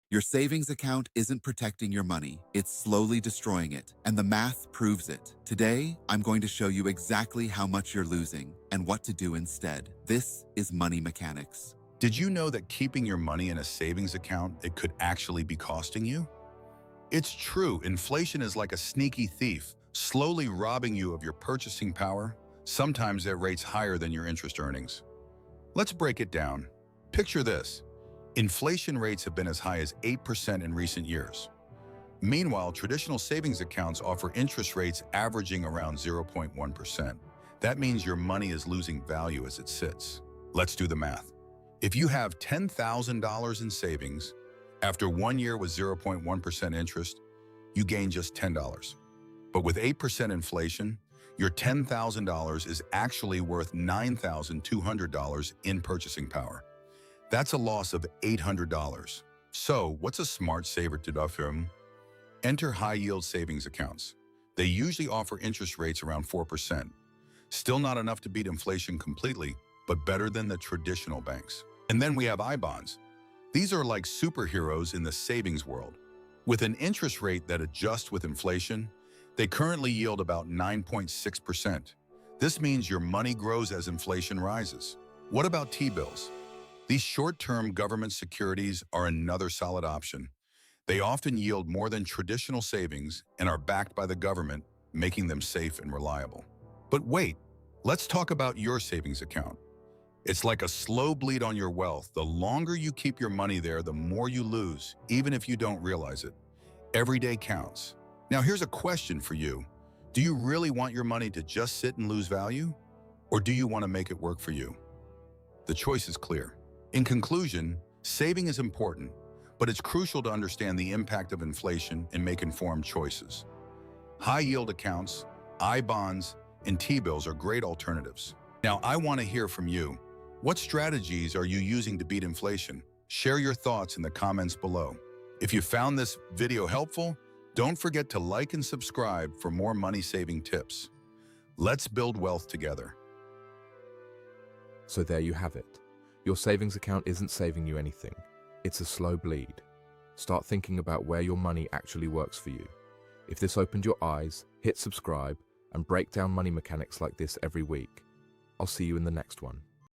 Your savings account isn't protecting your money, it's slowly destroying it, and the math proves it. Today, I'm going to show you exactly how much you're losing and what to do instead. This is money mechanics. Did you know that keeping your money in a savings account, it could actually be costing you? It's true, inflation is like a sneaky thief, slowly robbing you of your purchasing power, sometimes at rates higher than your interest earnings. Let's break it down. Picture this. Inflation rates have been as high as 8% in recent years. Meanwhile, traditional savings accounts offer interest rates averaging around 0.1%. That means your money is losing value as it sits. Let's do the math. If you have $10,000 in savings, after 1 year with 0.1% interest, you gain just $10. But with 8% inflation, your $10,000 is actually worth $9,200 in purchasing power. That's a loss of $800. So, what's a smart saver to do? Enter high-yield savings accounts. They usually offer interest rates around 4%. Still not enough to beat inflation completely, but better than the traditional banks. And then we have I-bonds. These are like superheroes in the savings world. With an interest rate that adjusts with inflation, they currently yield about 9.6%. This means your money grows as inflation rises. What about T-bills? These short-term government securities are another solid option. They often yield more than traditional savings and are backed by the government, making them safe and reliable. But wait, let's talk about your savings account. It's like a slow bleed on your wealth. The longer you keep your money there, the more you lose, even if you don't realize it. Every day counts. Now here's a question for you. Do you really want your money to just sit and lose value? Or do you want to make it work for you? The choice is clear. In conclusion, saving is important, but it's crucial to understand the impact of inflation and make informed choices. High-yield accounts, I-bonds, and T-bills are great alternatives. Now, I want to hear from you. What strategies are you using to beat inflation? Share your thoughts in the comments below. If you found this video helpful, don't forget to like and subscribe for more money-saving tips. Let's build wealth together. So there you have it. Your savings account isn't saving you anything. It's a slow bleed. Start thinking about where your money actually works for you. If this opened your eyes, hit subscribe and break down money mechanics like this every week. I'll see you in the next one.